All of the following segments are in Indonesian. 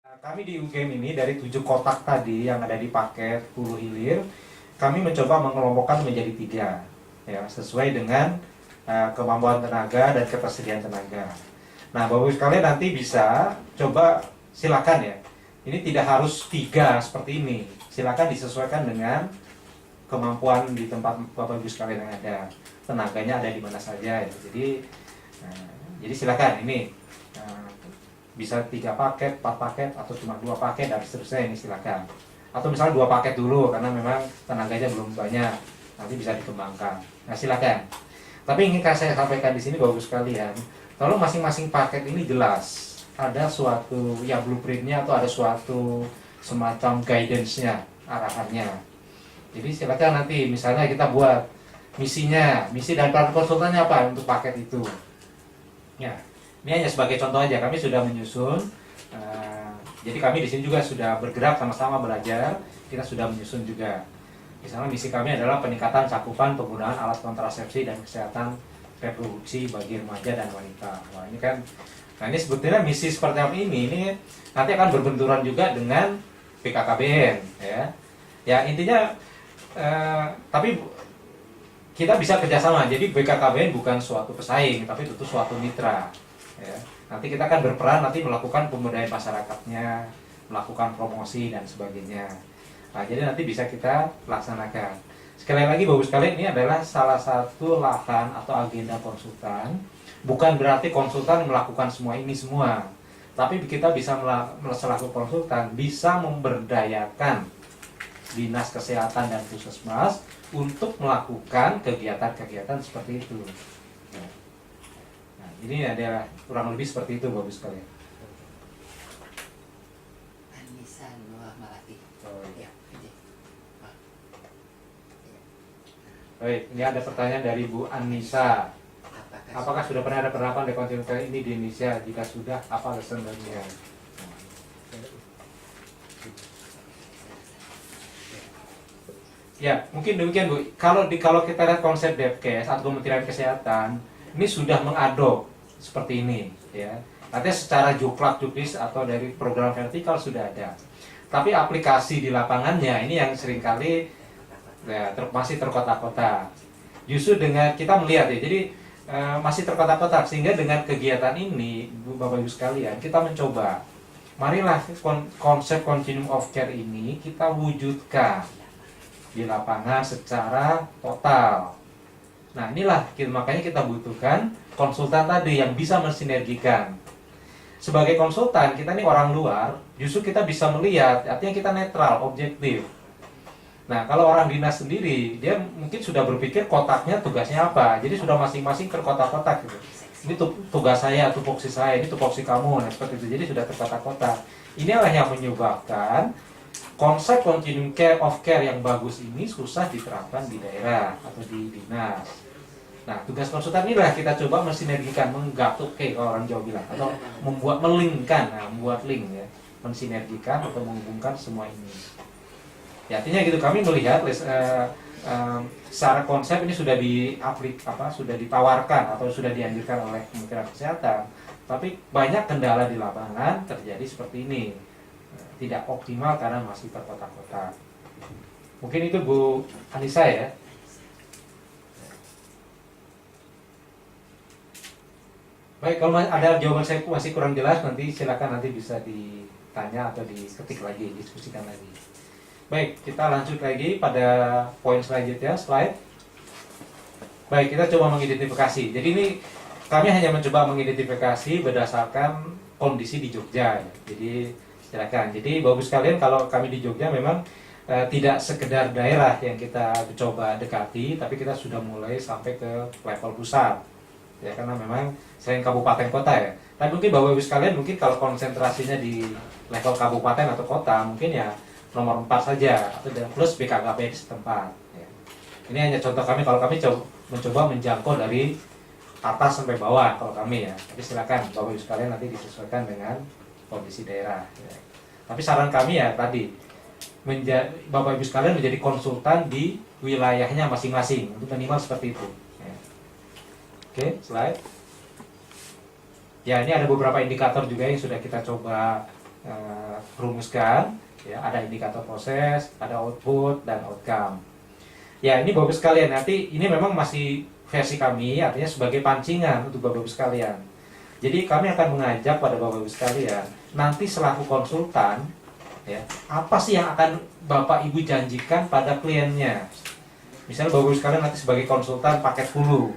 Kami di UGM ini dari 7 kotak tadi yang ada di paket Hulu Hilir, kami mencoba mengelompokkan menjadi 3, ya, sesuai dengan kemampuan tenaga dan ketersediaan tenaga. Nah, Bapak Ibu sekalian nanti bisa coba silakan ya. Ini tidak harus 3 seperti ini. Silakan disesuaikan dengan kemampuan di tempat Bapak Ibu sekalian yang ada. Tenaganya ada di mana saja ya. Jadi silakan ini. Bisa 3 paket, 4 paket, atau cuma 2 paket dan seterusnya, ini silakan. Atau misalnya 2 paket dulu karena memang tenaganya belum banyak, nanti bisa dikembangkan. Nah, silakan. Tapi ingin saya sampaikan di sini Bapak sekalian, kalau masing-masing paket ini jelas ada suatu ya blueprintnya atau ada suatu semacam guidance-nya, arahannya. Jadi silakan nanti misalnya kita buat misinya, misi dan peran konsultannya apa untuk paket itu. Ya. Ini hanya sebagai contoh aja, kami sudah menyusun. Jadi kami di sini juga sudah bergerak sama-sama belajar. Kita sudah menyusun juga. Misalnya misi kami adalah peningkatan cakupan penggunaan alat kontrasepsi dan kesehatan reproduksi bagi remaja dan wanita. Wah, ini kan, nah ini sebetulnya misi seperti apa ini nanti akan berbenturan juga dengan BKKBN, ya. Ya intinya, tapi kita bisa kerjasama. Jadi BKKBN bukan suatu pesaing, tapi itu suatu mitra. Ya, nanti kita akan berperan nanti melakukan pemberdayaan masyarakatnya, melakukan promosi dan sebagainya. Nah, jadi nanti bisa kita laksanakan. Sekali lagi Bapak sekalian, ini adalah salah satu lahan atau agenda konsultan. Bukan berarti konsultan melakukan semua ini semua, tapi kita bisa selaku konsultan bisa memberdayakan dinas kesehatan dan puskesmas untuk melakukan kegiatan-kegiatan seperti itu. Ini adalah kurang lebih seperti itu Bapak sekalian. Anissa Nur Malati. Ya, Baik, ini ada pertanyaan dari Bu Anissa. Apakah sudah pernah ada penerapan dekontinuitas ini di Indonesia? Jika sudah, apa kesenangannya? Ya, mungkin demikian Bu. Kalau kita lihat konsep Depkes atau Kementerian Kesehatan, ini sudah mengadop seperti ini, ya. Artinya secara juknis atau dari program vertikal sudah ada. Tapi aplikasi di lapangannya ini yang seringkali ya, masih terkotak-kotak. Justru dengan kita melihat ya, jadi masih terkotak-kotak, sehingga dengan kegiatan ini Bapak Ibu sekalian, kita mencoba, marilah konsep continuum of care ini kita wujudkan di lapangan secara total. Nah, inilah makanya kita butuhkan konsultan tadi yang bisa mensinergikan. Sebagai konsultan, kita ini orang luar, justru kita bisa melihat, artinya kita netral, objektif. Nah, kalau orang dinas sendiri, dia mungkin sudah berpikir kotaknya tugasnya apa, jadi sudah masing-masing terkotak-kotak gitu. Ini tugas saya, tupoksi saya, ini tupoksi kamu, nah seperti itu. Jadi sudah terkotak-kotak. Inilah yang menyebabkan konsep continuum care of care yang bagus ini susah diterapkan di daerah atau di dinas. Nah, tugas konsultan inilah kita coba mensinergikan, menggatuk, kalau orang Jawa bilang, atau membuat melingkan, membuat link ya, mensinergikan atau menghubungkan semua ini. Ya, artinya gitu, kami melihat secara konsep ini sudah sudah ditawarkan atau sudah dianjurkan oleh Kementerian Kesehatan, tapi banyak kendala di lapangan terjadi seperti ini. Tidak optimal karena masih terkotak-kotak. Mungkin itu Bu Anissa ya. Baik, kalau ada jawaban saya masih kurang jelas, nanti silakan nanti bisa ditanya atau diketik lagi, diskusikan lagi. Baik, kita lanjut lagi pada poin selanjutnya, slide. Baik, kita coba mengidentifikasi. Jadi ini kami hanya mencoba mengidentifikasi berdasarkan kondisi di Jogja. Jadi silakan. Jadi Bapak sekalian, kalau kami di Jogja memang tidak sekedar daerah yang kita coba dekati, tapi kita sudah mulai sampai ke level pusat. Ya, karena memang selain kabupaten kota ya. Tapi mungkin Bapak Ibu sekalian, mungkin kalau konsentrasinya di level kabupaten atau kota, mungkin ya nomor 4 saja atau plus BKKBN setempat. Ya. Ini hanya contoh kami, kalau kami mencoba menjangkau dari atas sampai bawah kalau kami ya. Tapi silakan Bapak Ibu sekalian nanti disesuaikan dengan kondisi daerah. Ya. Tapi saran kami ya tadi, Bapak Ibu sekalian menjadi konsultan di wilayahnya masing-masing, untuk minimal seperti itu. Ya. Oke, slide. Ya, ini ada beberapa indikator juga yang sudah kita coba rumuskan, ya, ada indikator proses, ada output dan outcome. Ya, ini Bapak Ibu sekalian, nanti ini memang masih versi kami, artinya sebagai pancingan untuk Bapak Ibu sekalian. Jadi kami akan mengajak pada Bapak Ibu sekalian, nanti selaku konsultan, ya, apa sih yang akan Bapak Ibu janjikan pada kliennya? Misalnya Bapak Ibu sekalian nanti sebagai konsultan paket hulu,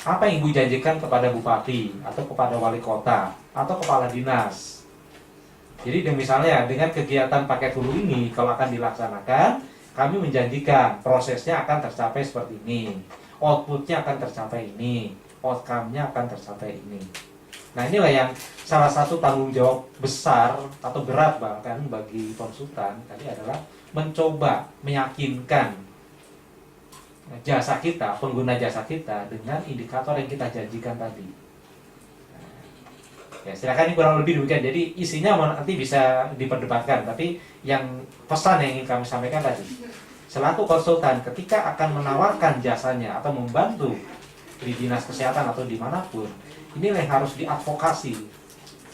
apa yang Ibu janjikan kepada bupati atau kepada wali kota atau kepala dinas? Jadi misalnya dengan kegiatan paket hulu ini kalau akan dilaksanakan, kami menjanjikan prosesnya akan tercapai seperti ini, outputnya akan tercapai ini, outcome-nya akan tercapai ini. Nah, inilah yang salah satu tanggung jawab besar atau berat bahkan bagi konsultan tadi adalah mencoba meyakinkan jasa kita, pengguna jasa kita dengan indikator yang kita janjikan tadi. Ya, silakan, ini kurang lebih demikian. Jadi isinya nanti bisa diperdebatkan, tapi yang pesan yang ingin kami sampaikan tadi, selaku konsultan ketika akan menawarkan jasanya atau membantu di dinas kesehatan atau dimanapun, inilah yang harus diadvokasi.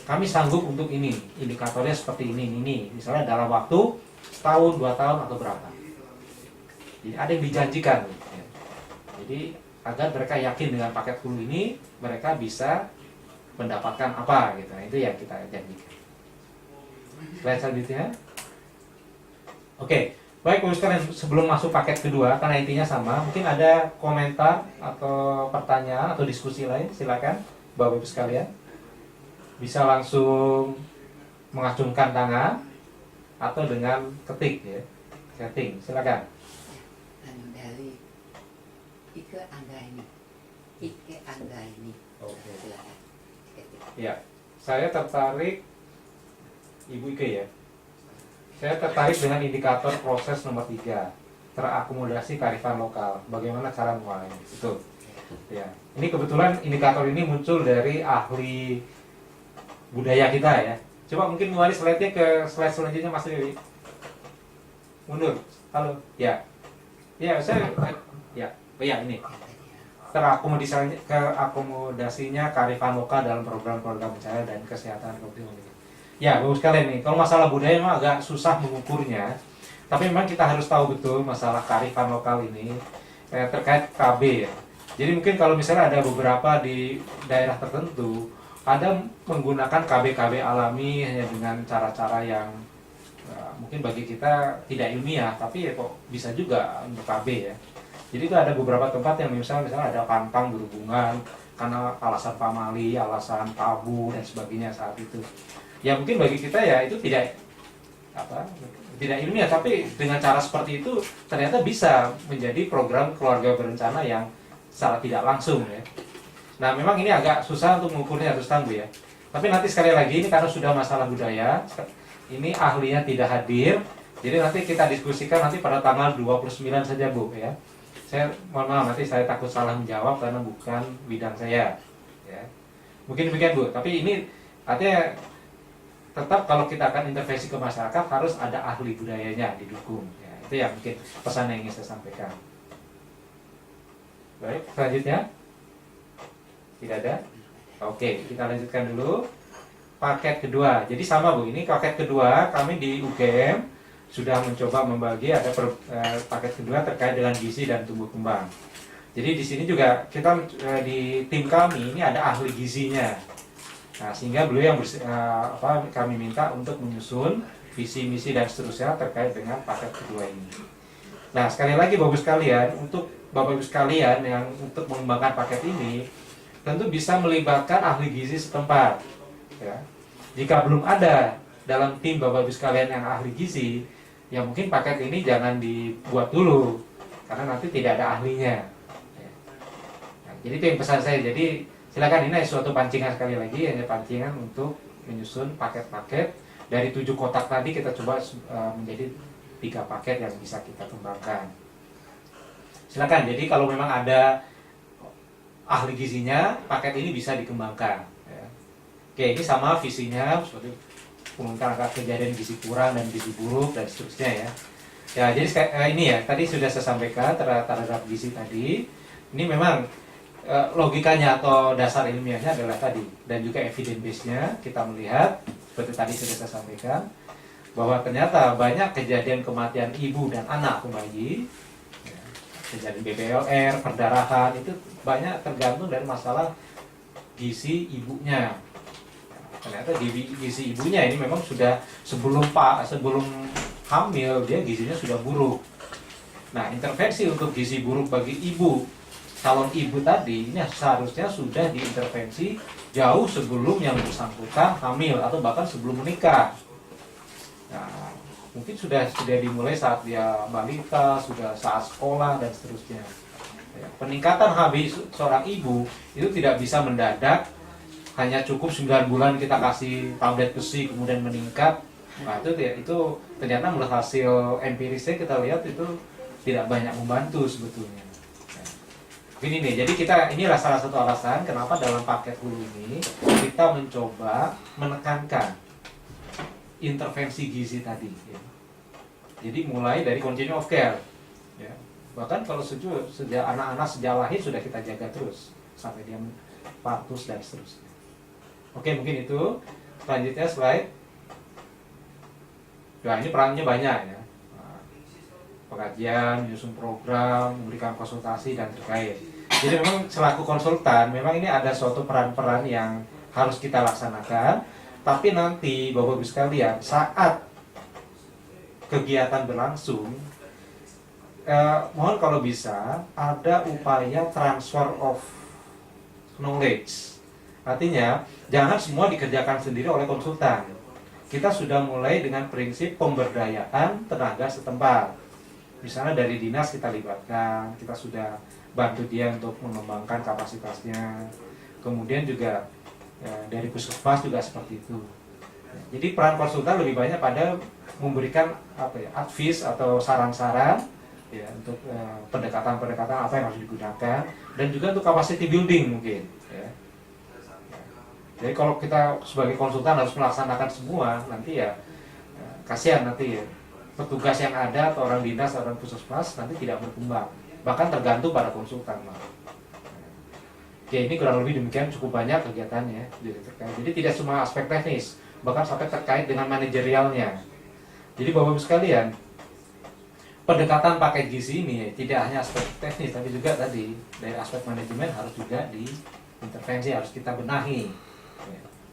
Kami sanggup untuk ini, indikatornya seperti ini, misalnya dalam waktu setahun, 2 tahun atau berapa. Jadi ada yang dijanjikan. Ya. Jadi agar mereka yakin dengan paket hulu ini, mereka bisa mendapatkan apa gitu. Nah, itu yang kita janjikan. Slide selanjutnya. Oke, baik Bapak sekalian, sebelum masuk paket kedua, karena intinya sama, mungkin ada komentar atau pertanyaan atau diskusi lain, silakan Bapak Ibu sekalian. Bisa langsung mengacungkan tangan atau dengan ketik ya. Setting, silakan. Dari Ike Anggaini. Oke. Silakan. Ya, saya tertarik Ibu Ike ya. Saya tertarik dengan indikator proses nomor 3, terakomodasi kearifan lokal. Bagaimana cara memulainya? Itu. Ya. Ini kebetulan indikator ini muncul dari ahli budaya kita ya. Coba mungkin mulai slide-nya ke slide selanjutnya Mas Dewi. Mundur. Halo. Ya. Ya, saya ya. Oh ya, ini. Terakomodasinya kearifan lokal dalam program-program pencahayaan dan kesehatan COVID-19. Ya, bagus sekali nih. Kalau masalah budaya memang agak susah mengukurnya, tapi memang kita harus tahu betul masalah kearifan lokal ini terkait KB ya. Jadi mungkin kalau misalnya ada beberapa di daerah tertentu ada menggunakan KB-KB alami hanya dengan cara-cara yang mungkin bagi kita tidak ilmiah, tapi ya kok bisa juga untuk KB ya. Jadi itu ada beberapa tempat yang misalnya ada pantang berhubungan karena alasan pamali, alasan tabu dan sebagainya saat itu. Ya mungkin bagi kita ya itu tidak ilmiah, tapi dengan cara seperti itu ternyata bisa menjadi program keluarga berencana yang secara tidak langsung ya. Nah memang ini agak susah untuk mengukurnya terus terang Bu ya. Tapi nanti sekali lagi ini karena sudah masalah budaya, ini ahlinya tidak hadir, jadi nanti kita diskusikan nanti pada tanggal 29 saja Bu ya. Saya mohon maaf nanti saya takut salah menjawab karena bukan bidang saya ya. Mungkin demikian Bu, tapi ini artinya tetap kalau kita akan intervensi ke masyarakat harus ada ahli budayanya didukung ya. Itu yang mungkin pesan yang ingin saya sampaikan. Baik, selanjutnya tidak ada. Oke, kita lanjutkan dulu paket kedua. Jadi sama Bu, ini paket kedua kami di UGM sudah mencoba membagi ada paket kedua terkait dengan gizi dan tumbuh kembang. Jadi di sini juga kita di tim kami ini ada ahli gizinya. Nah, sehingga beliau yang kami minta untuk menyusun visi misi dan seterusnya terkait dengan paket kedua ini. Nah, sekali lagi Bapak Ibu sekalian, untuk Bapak Ibu sekalian yang untuk mengembangkan paket ini tentu bisa melibatkan ahli gizi setempat. Ya. Jika belum ada dalam tim Bapak Ibu sekalian yang ahli gizi, ya mungkin paket ini jangan dibuat dulu karena nanti tidak ada ahlinya. Nah, jadi itu yang pesan saya. Jadi silakan, ini suatu pancingan sekali lagi, hanya pancingan untuk menyusun paket-paket dari 7 kotak tadi kita coba menjadi 3 paket yang bisa kita kembangkan. Silakan. Jadi kalau memang ada ahli gizinya, paket ini bisa dikembangkan. Ya. Oke, ini sama visinya seperti mengungkapkan angka kejadian gizi kurang dan gizi buruk dan seterusnya ya. Ya, jadi ini ya tadi sudah saya sampaikan terhadap gizi tadi. Ini memang logikanya atau dasar ilmiahnya adalah tadi, dan juga evidence base-nya kita melihat seperti tadi sudah saya sampaikan, bahwa ternyata banyak kejadian kematian ibu dan anak bayi, ya, kejadian BPLR, perdarahan, itu banyak tergantung dari masalah gizi ibunya. Ternyata gizi ibunya ini memang sudah sebelum hamil dia gizinya sudah buruk. Nah, intervensi untuk gizi buruk bagi ibu, calon ibu tadi, ini seharusnya sudah diintervensi jauh sebelum yang bersangkutan hamil atau bahkan sebelum menikah. Nah, mungkin sudah dimulai saat dia balita, sudah saat sekolah dan seterusnya. Ya, peningkatan HB seorang ibu itu tidak bisa mendadak, hanya cukup 9 bulan kita kasih tablet besi kemudian meningkat. Nah, itu ternyata menurut hasil empirisnya kita lihat itu tidak banyak membantu sebetulnya. Ini jadi inilah salah satu alasan kenapa dalam paket hulu ini kita mencoba menekankan intervensi gizi tadi. Ya. Jadi mulai dari continue of care. Ya. Bahkan kalau sejak anak-anak sejak lahir sudah kita jaga terus sampai dia partus dan seterusnya. Oke, mungkin itu. Selanjutnya slide. Nah, ini perannya banyak ya. Pengajian, menyusun program, memberikan konsultasi dan terkait. Jadi memang selaku konsultan, memang ini ada suatu peran-peran yang harus kita laksanakan. Tapi nanti Bapak Ibu sekalian, saat kegiatan berlangsung, mohon kalau bisa ada upaya transfer of knowledge. Artinya jangan semua dikerjakan sendiri oleh konsultan. Kita sudah mulai dengan prinsip pemberdayaan tenaga setempat. Misalnya dari dinas kita libatkan, kita sudah bantu dia untuk mengembangkan kapasitasnya. Kemudian juga dari puskesmas juga seperti itu. Jadi peran konsultan lebih banyak pada memberikan advice atau saran-saran ya, untuk pendekatan-pendekatan apa yang harus digunakan, dan juga untuk capacity building mungkin. Ya. Jadi kalau kita sebagai konsultan harus melaksanakan semua, nanti ya kasihan nanti ya. Petugas yang ada atau orang dinas atau orang puskesmas nanti tidak berkembang, bahkan tergantung pada konsultan. Oke, ini kurang lebih demikian, cukup banyak kegiatannya. Jadi tidak cuma aspek teknis, bahkan sampai terkait dengan manajerialnya. Jadi Bapak Ibu sekalian, pendekatan paket gizi ini tidak hanya aspek teknis, tapi juga tadi dari aspek manajemen harus juga diintervensi, harus kita benahi.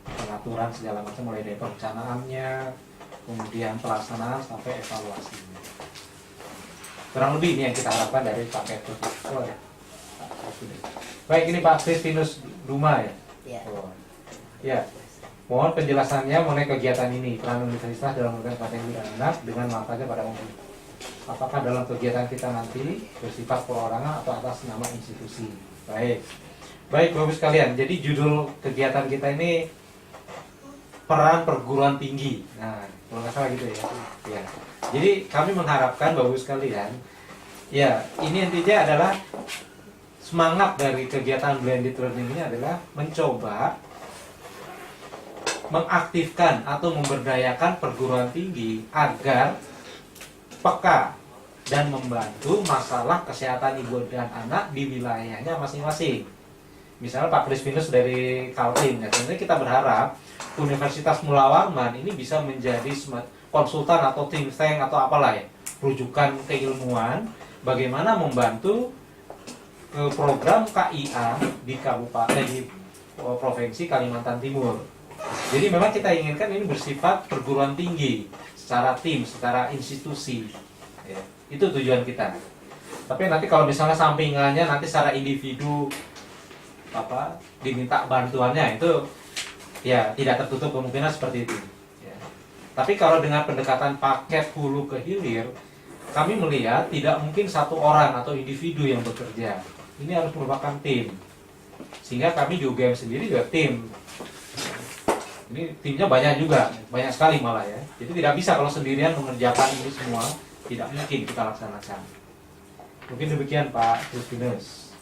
Pengaturan segala macam mulai dari perencanaannya, kemudian pelaksanaan sampai evaluasinya. Kurang lebih ini yang kita harapkan dari paket protokol ya. Baik, ini Pak Kristinus Duma ya. Ya. Oh. Ya. Mohon penjelasannya mengenai kegiatan ini, peran universitas dalam memberikan pelatihan dan anak dengan manfaatnya pada umum. Apakah dalam kegiatan kita nanti bersifat perorangan atau atas nama institusi? Baik. Baik, Bapak sekalian. Jadi judul kegiatan kita ini peran perguruan tinggi. Nah, kalau nggak salah gitu ya. Ya. Jadi kami mengharapkan Bapak sekalian, ya ini intinya adalah semangat dari kegiatan blended learning ini adalah mencoba mengaktifkan atau memberdayakan perguruan tinggi agar peka dan membantu masalah kesehatan ibu dan anak di wilayahnya masing-masing. Misalnya Pak Kristinus dari Kaltim, ya, tentunya kita berharap Universitas Mula Warman ini bisa menjadi konsultan atau think tank atau apalah ya, rujukan keilmuan bagaimana membantu program KIA di kabupaten di provinsi Kalimantan Timur. Jadi memang kita inginkan ini bersifat perguruan tinggi secara tim, secara institusi. Ya, itu tujuan kita. Tapi nanti kalau misalnya sampingannya nanti secara individu diminta bantuannya, itu ya tidak tertutup kemungkinan seperti itu. Ya. Tapi kalau dengan pendekatan paket hulu ke hilir, kami melihat tidak mungkin satu orang atau individu yang bekerja. Ini harus merupakan tim. Sehingga kami di UGM sendiri juga tim. Ini timnya banyak juga, banyak sekali malah ya. Jadi tidak bisa kalau sendirian mengerjakan ini semua, tidak mungkin kita laksanakan. Mungkin demikian Pak Kristinus.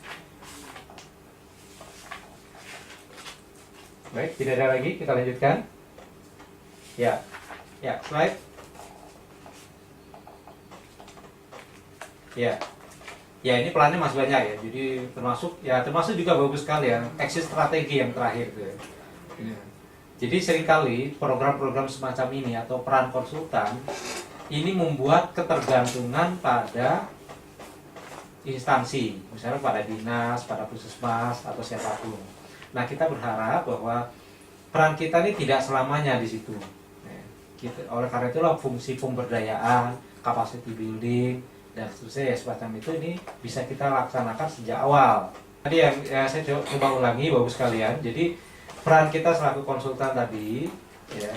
Baik, tidak ada lagi, kita lanjutkan. Ya, slide. Ya, ini pelannya masih banyak ya. Jadi termasuk juga bagus sekali ya, exit strategi yang terakhir tuh. Ya. Jadi seringkali program-program semacam ini atau peran konsultan ini membuat ketergantungan pada instansi, misalnya pada dinas, pada puskesmas atau siapapun. Nah, kita berharap bahwa peran kita ini tidak selamanya di situ. Oleh karena itulah fungsi pemberdayaan, capacity building, dan seterusnya ya semacam itu ini bisa kita laksanakan sejak awal. Tadi yang saya coba ulangi Bapak sekalian, jadi peran kita selaku konsultan tadi ya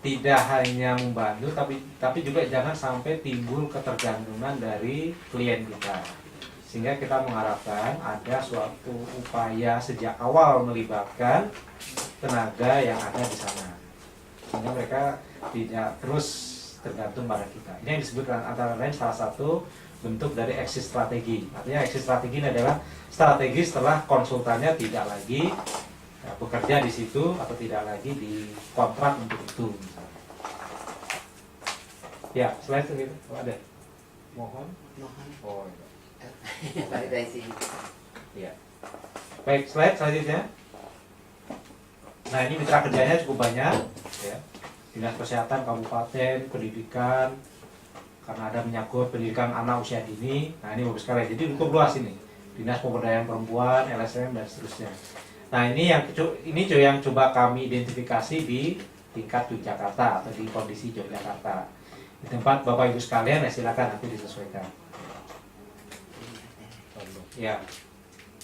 tidak hanya membantu tapi juga jangan sampai timbul ketergantungan dari klien kita. Sehingga kita mengharapkan ada suatu upaya sejak awal melibatkan tenaga yang ada di sana. Sehingga mereka tidak terus tergantung pada kita. Ini yang disebut antara lain salah satu bentuk dari exit strategi. Artinya exit strategi ini adalah strategi setelah konsultannya tidak lagi bekerja di situ atau tidak lagi dikontrak untuk itu. Misalnya. Ya, slide itu ada. Mohon. Oh, iya. Balik dari sini. Ya. Baik, slide selanjutnya. Nah, ini mitra kerjanya cukup banyak, ya. Dinas Kesehatan Kabupaten, pendidikan, karena ada menyangkut pendidikan anak usia dini. Nah, ini bagus sekali. Jadi cukup luas ini. Dinas Pemberdayaan Perempuan, LSM dan seterusnya. Nah, ini yang coba kami identifikasi di tingkat Yogyakarta atau di kondisi Yogyakarta. Di tempat Bapak Ibu sekalian, ya silakan nanti disesuaikan. Ya,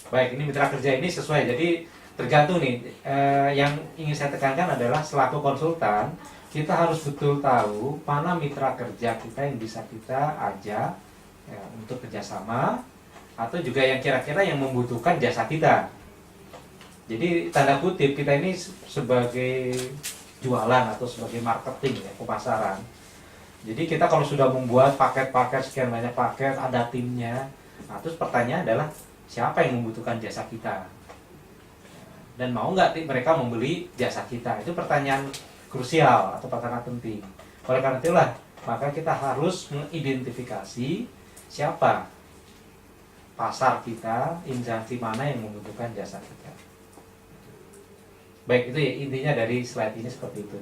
baik. Ini mitra kerja ini sesuai. Jadi tergantung nih. Yang ingin saya tekankan adalah selaku konsultan kita harus betul tahu mana mitra kerja kita yang bisa kita ajak ya, untuk kerjasama atau juga yang kira-kira yang membutuhkan jasa kita. Jadi tanda kutip kita ini sebagai jualan atau sebagai marketing ya, pemasaran. Jadi kita kalau sudah membuat paket-paket sekian banyak paket, ada timnya. Nah, terus pertanyaan adalah siapa yang membutuhkan jasa kita? Dan mau nggak mereka membeli jasa kita? Itu pertanyaan krusial atau pertanyaan penting. Oleh karena itulah, maka kita harus mengidentifikasi siapa pasar kita, instansi mana yang membutuhkan jasa kita. Baik, itu ya intinya dari slide ini seperti itu.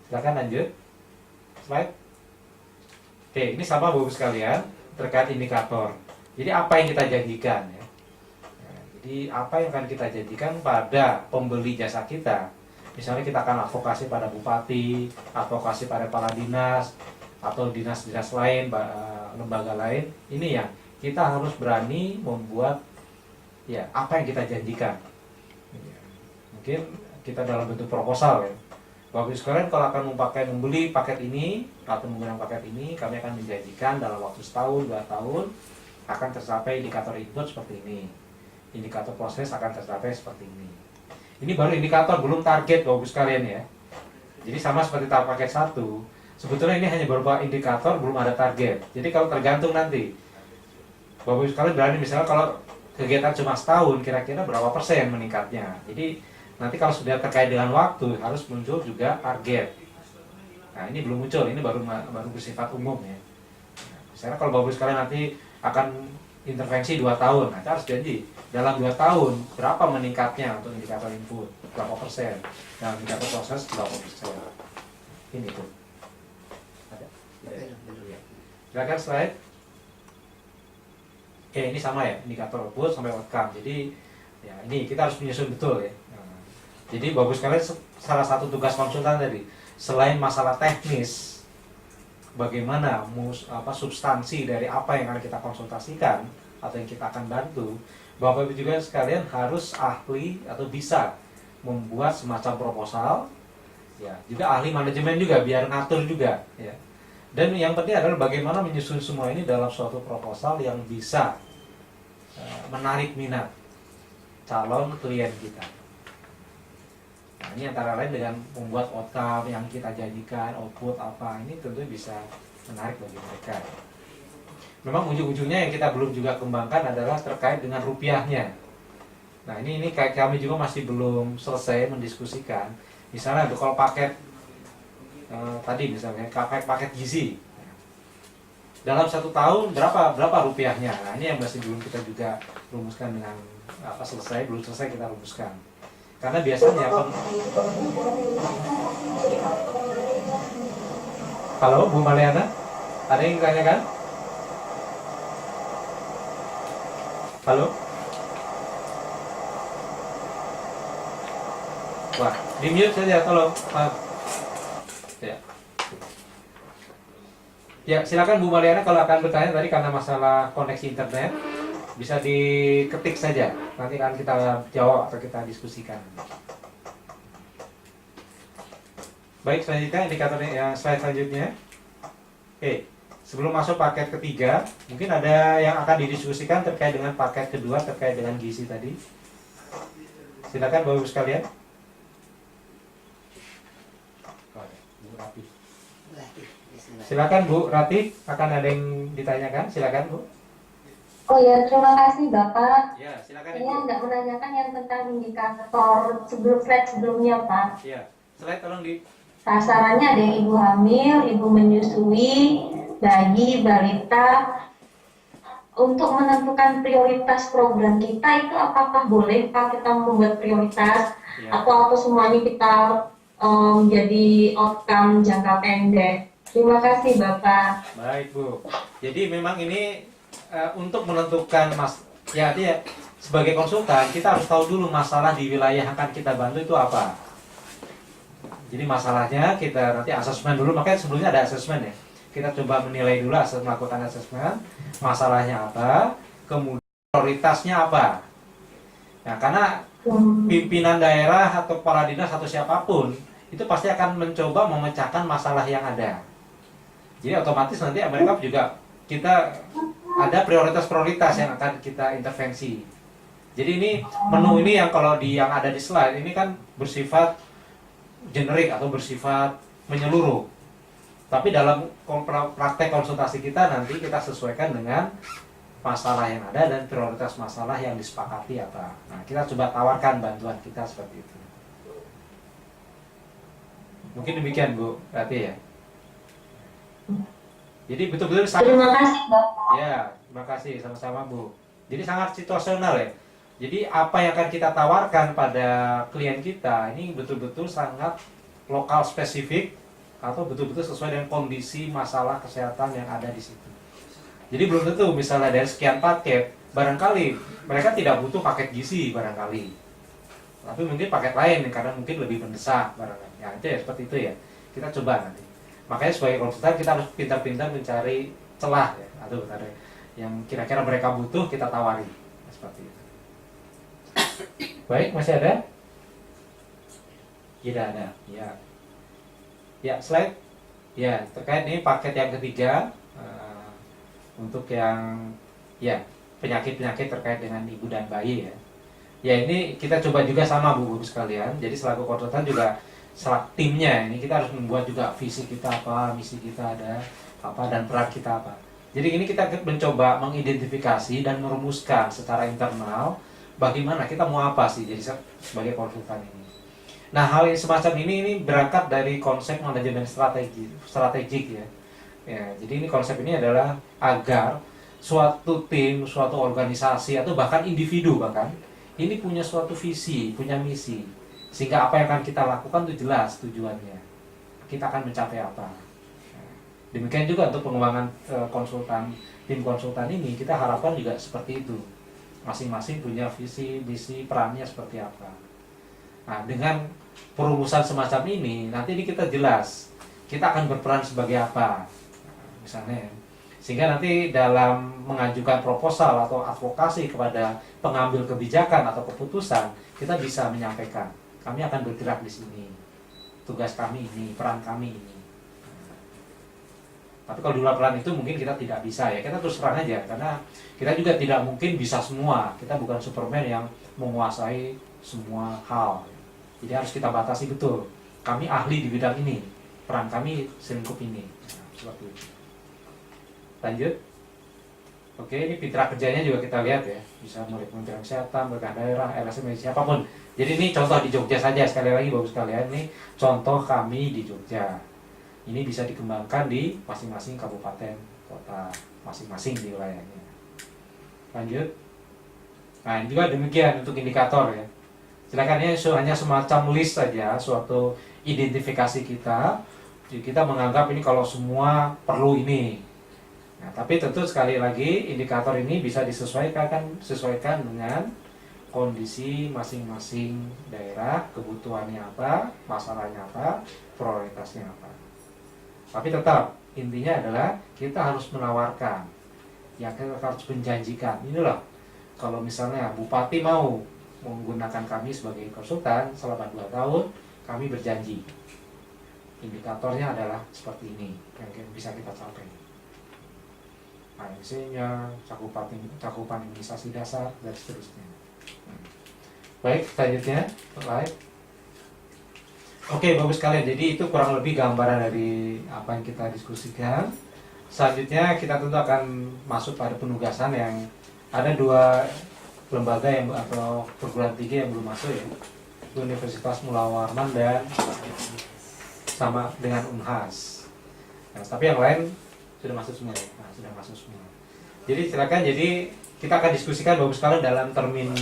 Silakan lanjut. Slide. Oke, ini sama Bapak sekalian terkait indikator. Jadi apa yang kita janjikan ya? Jadi apa yang akan kita janjikan pada pembeli jasa kita? Misalnya kita akan advokasi pada bupati, advokasi pada kepala dinas, atau dinas-dinas lain, lembaga lain. Ini yang kita harus berani membuat ya apa yang kita janjikan. Mungkin kita dalam bentuk proposal ya. Bapak sekalian kalau akan membeli paket ini atau menggunakan paket ini, kami akan menjanjikan dalam waktu setahun, 2 tahun akan tercapai indikator input seperti ini. Indikator proses akan tercapai seperti ini. Ini baru indikator, belum target Bapak sekalian ya. Jadi sama seperti tahap paket 1. Sebetulnya ini hanya berupa indikator, belum ada target. Jadi kalau tergantung nanti Bapak sekalian berani misalnya kalau kegiatan cuma setahun, kira-kira berapa persen meningkatnya. Jadi nanti kalau sudah terkait dengan waktu harus muncul juga target. Nah ini belum muncul, ini baru bersifat umum ya. Misalnya kalau Bapak sekalian nanti akan intervensi 2 tahun, nah kita harus janji dalam 2 tahun berapa meningkatnya untuk indikator input, berapa persen, dan indikator proses berapa persen. Ini tuh. Ada? Ya. Silakan slide. Oke, ini sama ya, indikator output sampai outcome. Jadi ya ini kita harus menyusun betul ya. Nah, jadi bagus sekali salah satu tugas konsultan tadi selain masalah teknis, bagaimana substansi dari apa yang akan kita konsultasikan atau yang kita akan bantu, Bapak Ibu juga sekalian harus ahli atau bisa membuat semacam proposal, ya juga ahli manajemen juga biar ngatur juga, ya. Dan yang penting adalah bagaimana menyusun semua ini dalam suatu proposal yang bisa menarik minat calon klien kita. Nah, ini antara lain dengan membuat outcome yang kita janjikan, output apa, ini tentu bisa menarik bagi mereka. Memang ujung-ujungnya yang kita belum juga kembangkan adalah terkait dengan rupiahnya. Nah ini kayak kami juga masih belum selesai mendiskusikan. Misalnya kalau paket tadi misalnya paket gizi, dalam 1 tahun berapa rupiahnya? Nah ini yang masih belum kita juga rumuskan dengan belum selesai kita rumuskan. Karena biasanya halo Bu Maliana, ada yang ditanyakan? Halo? Wah, di mute saja, tolong. Maaf. Ya. Ya, silakan Bu Mariana kalau akan bertanya tadi karena masalah koneksi internet bisa diketik saja. Nanti akan kita jawab atau kita diskusikan. Baik, selanjutnya indikatornya ya, slide selanjutnya. Oke, sebelum masuk paket ketiga, mungkin ada yang akan didiskusikan terkait dengan paket kedua terkait dengan gizi tadi. Silakan Bapak Ibu sekalian. Bu Rati. Berarti, bismillah. Silakan Bu Rati, akan ada yang ditanyakan. Silakan Bu. Oh ya, terima kasih Bapak. Ya, silakan Saya Ibu. nggak menanyakan yang tentang indikator slide sebelumnya Pak. Ya, slide tolong di. Sasarannya ada yang ibu hamil, ibu menyusui, bayi, balita. Untuk menentukan prioritas program kita itu apakah boleh Pak kita membuat prioritas Ya. atau semuanya kita menjadi outcome jangka pendek? Terima kasih Bapak. Baik Bu. Jadi memang ini untuk menentukan ya dia sebagai konsultan kita harus tahu dulu masalah di wilayah yang akan kita bantu itu apa. Jadi masalahnya kita nanti asesmen dulu, makanya sebelumnya ada asesmen ya. Kita coba menilai dulu, melakukan asesmen, masalahnya apa, kemudian prioritasnya apa. Nah, karena pimpinan daerah atau kepala dinas atau siapapun itu pasti akan mencoba memecahkan masalah yang ada. Jadi otomatis nanti mereka juga kita ada prioritas-prioritas yang akan kita intervensi. Jadi ini menu ini yang kalau yang ada di slide ini kan bersifat generik atau bersifat menyeluruh. Tapi dalam praktek konsultasi kita nanti kita sesuaikan dengan masalah yang ada dan prioritas masalah yang disepakati apa. Nah, kita coba tawarkan bantuan kita seperti itu. Mungkin demikian Bu, berarti ya. Jadi betul-betul Terima kasih Bapak. ya, terima kasih sama-sama Bu. Jadi sangat situasional ya. Jadi apa yang akan kita tawarkan pada klien kita ini betul-betul sangat lokal spesifik atau betul-betul sesuai dengan kondisi masalah kesehatan yang ada di situ. Jadi belum tentu misalnya dari sekian paket, barangkali mereka tidak butuh paket gizi barangkali. Tapi mungkin paket lain karena mungkin lebih mendesak barangkali. Ya itu ya seperti itu ya. Kita coba nanti. Makanya sebagai konsultan kita harus pintar-pintar mencari celah ya, atau yang kira-kira mereka butuh kita tawari. Seperti itu. Baik, masih ada? Tidak ada. Ya. Ya, slide. Ya, terkait ini paket yang ketiga untuk yang ya penyakit-penyakit terkait dengan ibu dan bayi ya. Ya ini kita coba juga sama Bu sekalian. Jadi selaku konsultan juga timnya ini kita harus membuat juga visi kita apa, misi kita ada apa dan peran kita apa. Jadi ini kita mencoba mengidentifikasi dan merumuskan secara internal bagaimana kita mau apa sih jadi sebagai konsultan ini. Nah hal yang semacam ini berangkat dari konsep manajemen strategik ya. Ya, jadi ini konsep ini adalah agar suatu tim, suatu organisasi atau bahkan individu bahkan ini punya suatu visi, punya misi, sehingga apa yang akan kita lakukan itu jelas tujuannya. Kita akan mencapai apa. Nah, demikian juga untuk pengembangan tim konsultan ini kita harapkan juga seperti itu. Masing-masing punya visi, misi, perannya seperti apa. Nah, dengan perumusan semacam ini, nanti ini kita jelas kita akan berperan sebagai apa. Misalnya, sehingga nanti dalam mengajukan proposal atau advokasi kepada pengambil kebijakan atau keputusan kita bisa menyampaikan kami akan bergerak di sini, tugas kami ini, peran kami ini. Tapi kalau di luar peran itu mungkin kita tidak bisa ya, kita terus terang aja karena kita juga tidak mungkin bisa semua, kita bukan Superman yang menguasai semua hal. Jadi harus kita batasi betul, kami ahli di bidang ini, peran kami selingkup ini. Nah, seperti itu. Lanjut. Oke, ini mitra kerjanya juga kita lihat ya. Bisa mulai Kementerian Kesehatan, berkah daerah, LSM, siapapun. Jadi ini contoh di Jogja saja, sekali lagi Bapak sekalian, ini contoh kami di Jogja. Ini bisa dikembangkan di masing-masing kabupaten, kota, masing-masing di wilayahnya. Lanjut. Nah, ini juga demikian untuk indikator ya. Silakan, ini hanya semacam list saja, suatu identifikasi kita. Jadi kita menganggap ini kalau semua perlu ini. Nah, tapi tentu sekali lagi indikator ini bisa sesuaikan dengan kondisi masing-masing daerah, kebutuhannya apa, masalahnya apa, prioritasnya apa. Tapi tetap intinya adalah kita harus menawarkan, ya kita harus menjanjikan. Inilah kalau misalnya Bupati mau menggunakan kami sebagai konsultan selama 2 tahun, kami berjanji indikatornya adalah seperti ini yang bisa kita capai. ANC-nya, cakupan imunisasi dasar, dan seterusnya. Baik, selanjutnya, slide. Oke, bagus sekali. Jadi itu kurang lebih gambaran dari apa yang kita diskusikan. Selanjutnya kita tentu akan masuk pada penugasan yang ada 2 lembaga yang atau perguruan tinggi yang belum masuk, ya, Universitas Mula Warman dan sama dengan Unhas. Nah, tapi yang lain sudah masuk semua, ya. Nah, sudah masuk semua. Jadi silakan. Jadi kita akan diskusikan bagus sekali dalam termin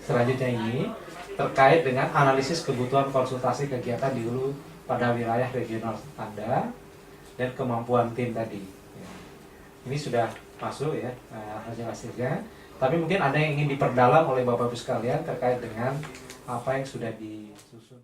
selanjutnya ini terkait dengan analisis kebutuhan konsultasi kegiatan di hulu pada wilayah regional Anda dan kemampuan tim tadi. Ya. Ini sudah masuk, ya, hasil-hasilnya. Tapi mungkin ada yang ingin diperdalam oleh Bapak Ibu sekalian terkait dengan apa yang sudah disusun.